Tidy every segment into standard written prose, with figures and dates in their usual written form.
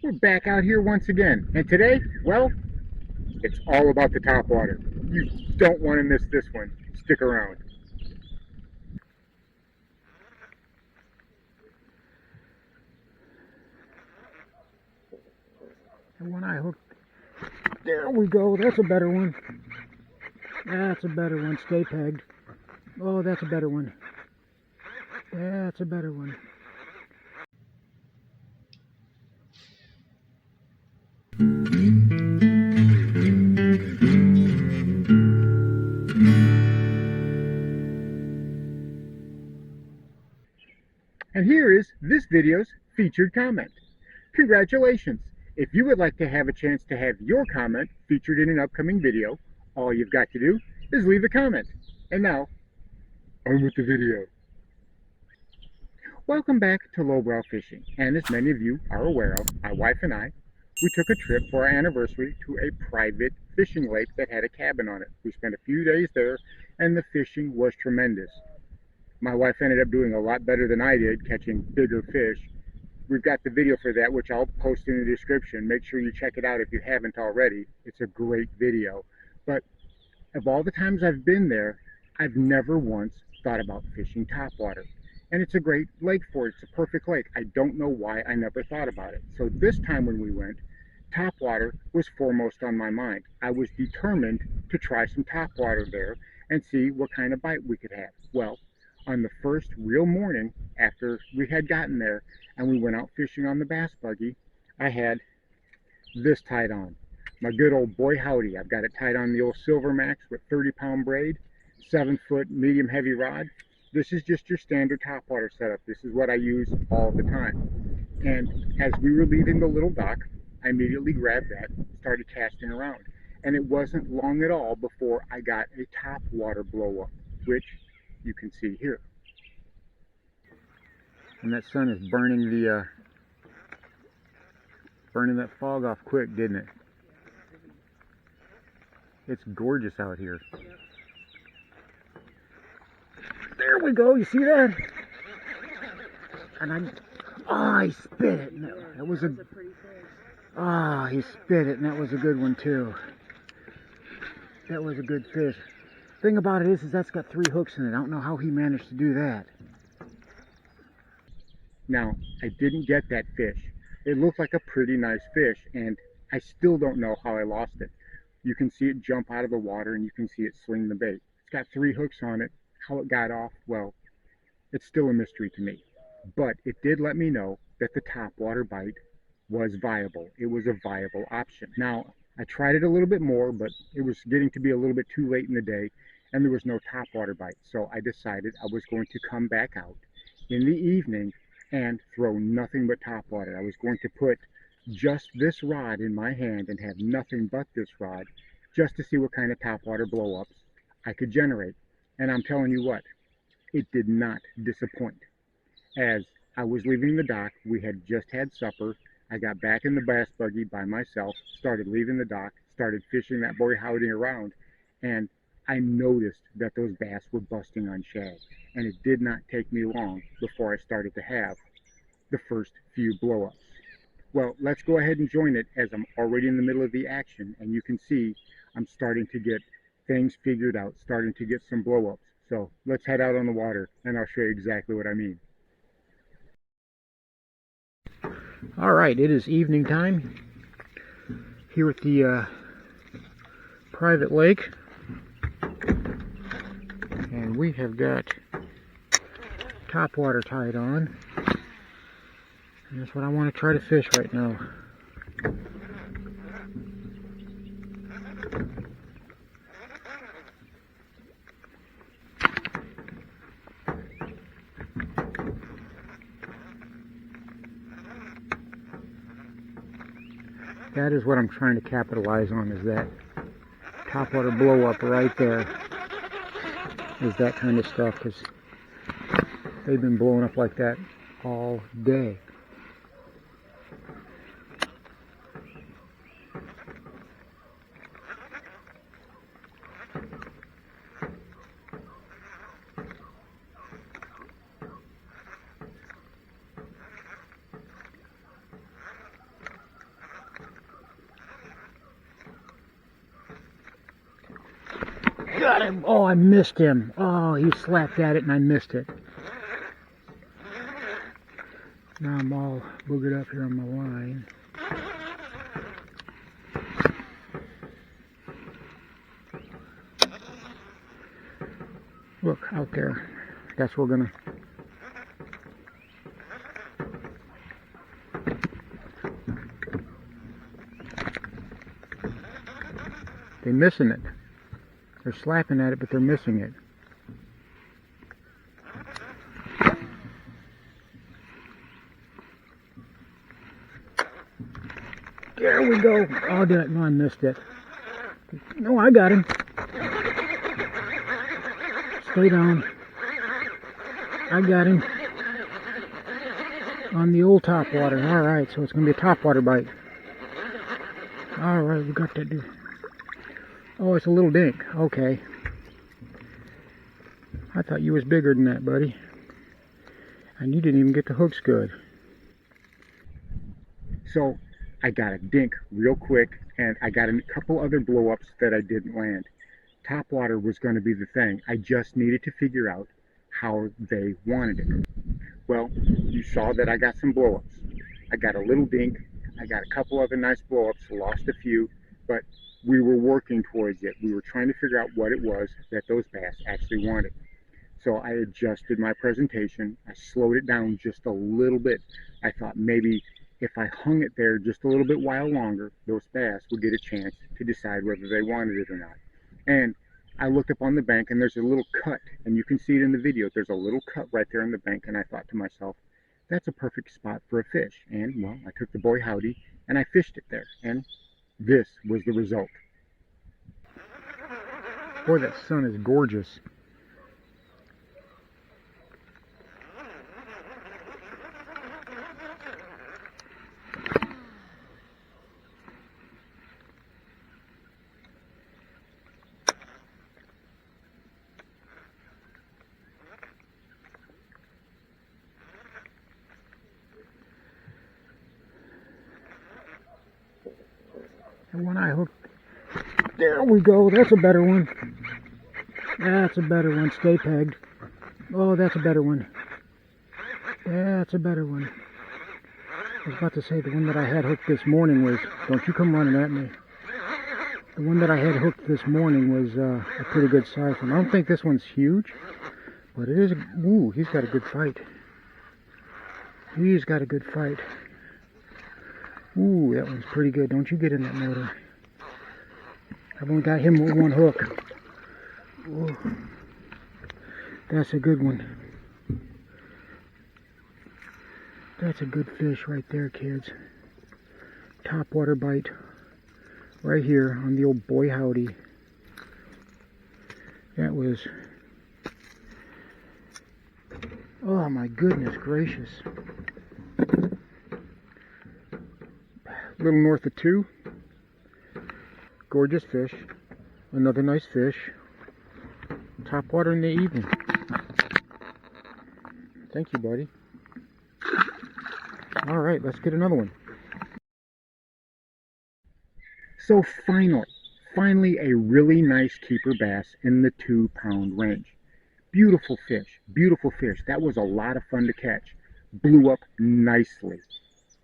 We're back out here once again, and today, well, it's all about the topwater. You don't want to miss this one. Stick around. And when I hooked, there we go. That's a better one. That's a better one. Stay pegged. Oh, that's a better one. That's a better one. And here is this video's featured comment. Congratulations! If you would like to have a chance to have your comment featured in an upcoming video, all you've got to do is leave a comment. And now, on with the video. Welcome back to Lowbrow Fishing, and as many of you are aware of, my wife and I, we took a trip for our anniversary to a private fishing lake that had a cabin on it. We spent a few days there, and the fishing was tremendous. My wife ended up doing a lot better than I did, catching bigger fish. We've got the video for that, which I'll post in the description. Make sure you check it out if you haven't already. It's a great video. But of all the times I've been there, I've never once thought about fishing topwater. And it's a great lake for it. It's a perfect lake. I don't know why I never thought about it. So this time when we went, topwater was foremost on my mind. I was determined to try some topwater there and see what kind of bite we could have. Well, on the first real morning after we had gotten there and we went out fishing on the Bass Buggy, I had this tied on. My good old Boy Howdy. I've got it tied on the old Silver Max with 30-pound braid, 7-foot medium heavy rod. This is just your standard topwater setup. This is what I use all the time. And as we were leaving the little dock, I immediately grabbed that, started casting around. And it wasn't long at all before I got a topwater blow up, which you can see here. And that sun is burning burning that fog off quick, didn't it? It's gorgeous out here. There we go, you see that? And he spit it. And that was a he spit it, and that was a good one too. That was a good fish. Thing about it is that's got 3 hooks in it. I don't know how he managed to do that. Now, I didn't get that fish. It looked like a pretty nice fish, and I still don't know how I lost it. You can see it jump out of the water, and you can see it swing the bait. It's got 3 hooks on it. How it got off, well, it's still a mystery to me. But it did let me know that the topwater bite was viable. It was a viable option. Now, I tried it a little bit more, but it was getting to be a little bit too late in the day, and there was no topwater bite. So I decided I was going to come back out in the evening and throw nothing but topwater. I was going to put just this rod in my hand and have nothing but this rod, just to see what kind of topwater blow-ups I could generate. And I'm telling you what, it did not disappoint. As I was leaving the dock, we had just had supper. I got back in the Bass Buggy by myself, started leaving the dock, started fishing that Boy Howdy around, and I noticed that those bass were busting on shad. And it did not take me long before I started to have the first few blow-ups. Well, let's go ahead and join it as I'm already in the middle of the action, and you can see I'm starting to get things figured out, starting to get some blow-ups. So let's head out on the water, and I'll show you exactly what I mean. All right, it is evening time here at the private lake, and we have got topwater tied on, and that's what I want to try to fish right now. That is what I'm trying to capitalize on, is that topwater blow up right there. Is that kind of stuff, because they've been blowing up like that all day. got him. Oh, I missed him. Oh, he slapped at it and I missed it. Now I'm all boogered up here on my line. Look out there. That's what we're gonna. They're missing it. They're slapping at it, but they're missing it. There we go. Oh, did I? No, I missed it. No, I got him. Stay down. I got him. On the old topwater. Alright, so it's going to be a topwater bite. Alright, we got that dude. Oh, it's a little dink. Okay. I thought you was bigger than that, buddy. And you didn't even get the hooks good. So, I got a dink real quick, and I got a couple other blow-ups that I didn't land. Topwater was going to be the thing. I just needed to figure out how they wanted it. Well, you saw that I got some blow-ups. I got a little dink. I got a couple other nice blow-ups, lost a few, but we were working towards it. We were trying to figure out what it was that those bass actually wanted. So I adjusted my presentation. I slowed it down just a little bit. I thought maybe if I hung it there just a little bit while longer, those bass would get a chance to decide whether they wanted it or not. And I looked up on the bank and there's a little cut, and you can see it in the video. There's a little cut right there in the bank, and I thought to myself, that's a perfect spot for a fish. And well, I took the Boy Howdy and I fished it there, and this was the result. Boy, that sun is gorgeous. And when I hooked, there we go, that's a better one. That's a better one, stay pegged. Oh, that's a better one. That's a better one. I was about to say the one that I had hooked this morning was, don't you come running at me. The one that I had hooked this morning was a pretty good size one. I don't think this one's huge, but it is, ooh, he's got a good fight. He's got a good fight. Ooh, that one's pretty good. Don't you get in that motor. I've only got him with one hook. Ooh, that's a good one. That's a good fish right there, kids. Topwater bite. Right here on the old Boy Howdy. That was... oh my goodness gracious. A little north of 2. Gorgeous fish. Another nice fish. Topwater in the evening. Thank you, buddy. Alright, let's get another one. So finally a really nice keeper bass in the 2-pound range. Beautiful fish, beautiful fish. That was a lot of fun to catch. Blew up nicely.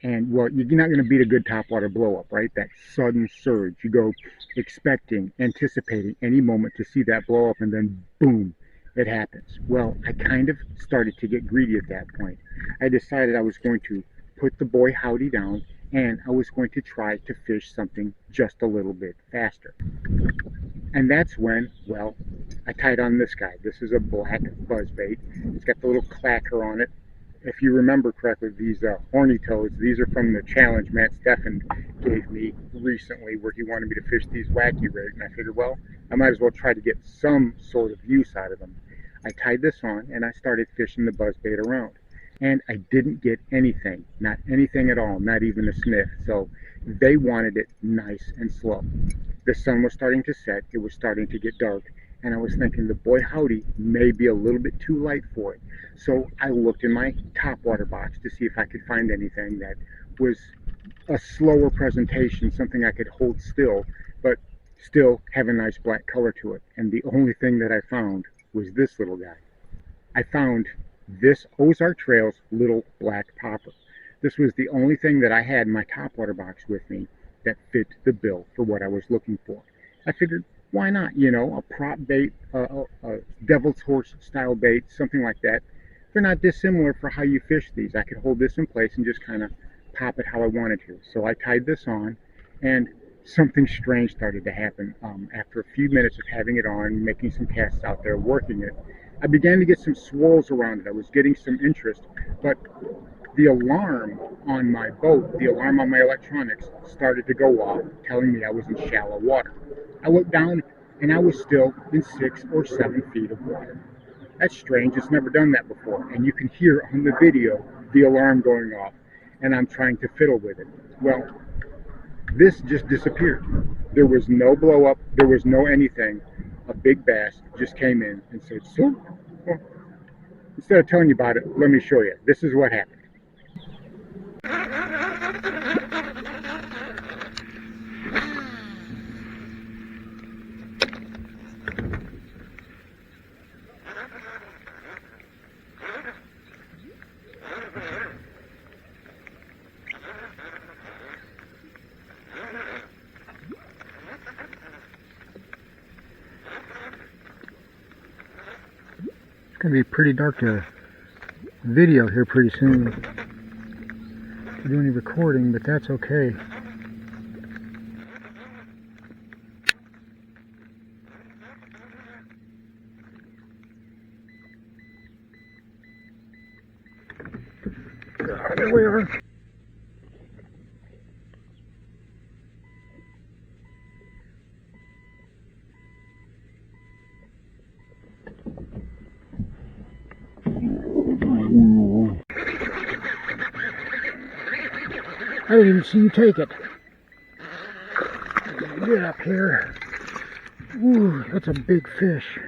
And, well, you're not going to beat a good topwater blow up, right? That sudden surge. You go expecting, anticipating any moment to see that blow up, and then boom, it happens. Well, I kind of started to get greedy at that point. I decided I was going to put the Boy Howdy down, and I was going to try to fish something just a little bit faster. And that's when, well, I tied on this guy. This is a black buzzbait. It's got the little clacker on it. If you remember correctly, these horny toads, these are from the challenge Matt Steffen gave me recently, where he wanted me to fish these wacky rigs, and I figured, well, I might as well try to get some sort of use out of them. I tied this on, and I started fishing the buzzbait around, and I didn't get anything, not anything at all, not even a sniff. So they wanted it nice and slow. The sun was starting to set, it was starting to get dark, and I was thinking the Boy Howdy may be a little bit too light for it. So I looked in my topwater box to see if I could find anything that was a slower presentation, something I could hold still, but still have a nice black color to it. And the only thing that I found was this little guy. I found this Ozark Trails little black popper. This was the only thing that I had in my topwater box with me that fit the bill for what I was looking for. I figured, why not? You know, a prop bait, a devil's horse style bait, something like that. They're not dissimilar for how you fish these. I could hold this in place and just kind of pop it how I wanted to. So I tied this on, and something strange started to happen. After a few minutes of having it on, making some casts out there, working it, I began to get some swirls around it. I was getting some interest, but the alarm on my boat, the alarm on my electronics, started to go off, telling me I was in shallow water. I looked down, and I was still in 6 or 7 feet of water. That's strange. It's never done that before. And you can hear on the video the alarm going off, and I'm trying to fiddle with it. Well, this just disappeared. There was no blow up. There was no anything. A big bass just came in and said, "So, well, instead of telling you about it, let me show you. This is what happened." It's going to be pretty dark to video here pretty soon. To do any recording, but that's okay. There we are. I didn't even see you take it. Get up here. Ooh, that's a big fish.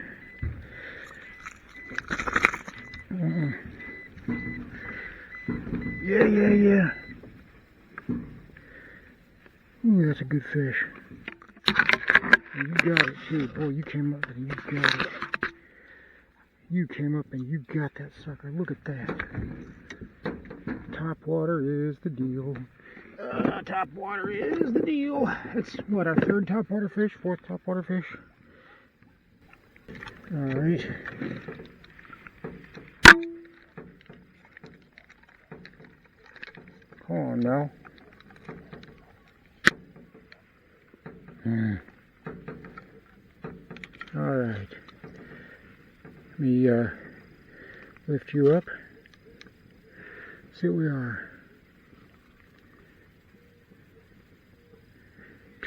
Yeah. Ooh, that's a good fish. You got it too. Boy, you came up and you got it. You came up and you got that sucker. Look at that. Topwater is the deal. Topwater is the deal. It's what, our third topwater fish? Fourth topwater fish? Alright. Come on now. Alright. Let me lift you up. See what we are.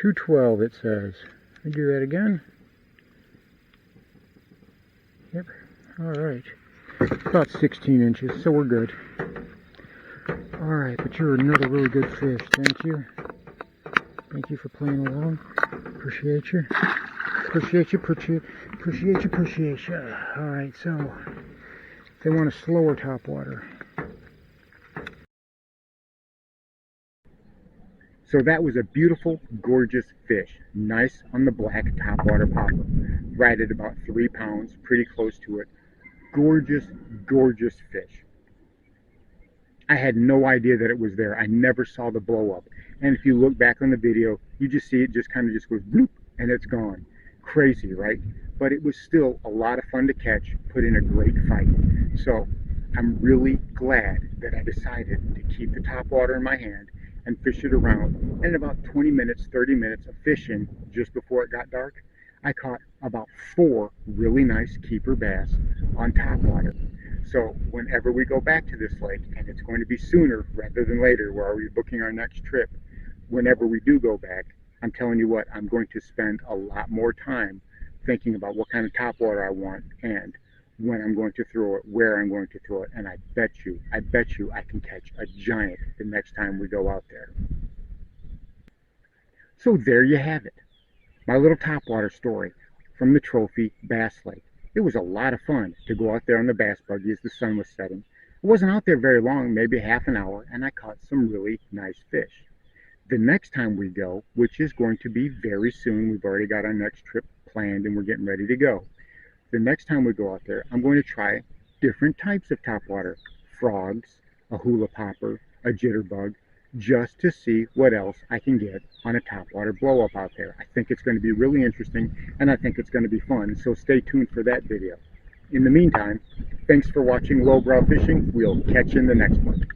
212 it says. Let me do that again. Yep. Alright. About 16 inches, so we're good. Alright, but you're another really good fish. Thank you. Thank you for playing along. Appreciate you. Appreciate you. Alright, so they want a slower topwater. So that was a beautiful, gorgeous fish. Nice on the black topwater popper. Right at about 3 pounds, pretty close to it. Gorgeous, gorgeous fish. I had no idea that it was there. I never saw the blow up. And if you look back on the video, you just see it just kind of just goes bloop and it's gone. Crazy, right? But it was still a lot of fun to catch, put in a great fight. So I'm really glad that I decided to keep the topwater in my hand and fish it around. And in about 20 minutes, 30 minutes of fishing just before it got dark, I caught about 4 really nice keeper bass on topwater. So whenever we go back to this lake, and it's going to be sooner rather than later, where we're booking our next trip, whenever we do go back, I'm telling you what, I'm going to spend a lot more time thinking about what kind of topwater I want and when I'm going to throw it, where I'm going to throw it, and I bet you I can catch a giant the next time we go out there. So there you have it. My little topwater story from the Trophy Bass Lake. It was a lot of fun to go out there on the Bass Buggy as the sun was setting. I wasn't out there very long, maybe half an hour, and I caught some really nice fish. The next time we go, which is going to be very soon, we've already got our next trip planned and we're getting ready to go. The next time we go out there, I'm going to try different types of topwater. Frogs, a hula popper, a jitterbug, just to see what else I can get on a topwater blow up out there. I think it's going to be really interesting and I think it's going to be fun, so stay tuned for that video. In the meantime, thanks for watching Lowbrow Fishing. We'll catch you in the next one.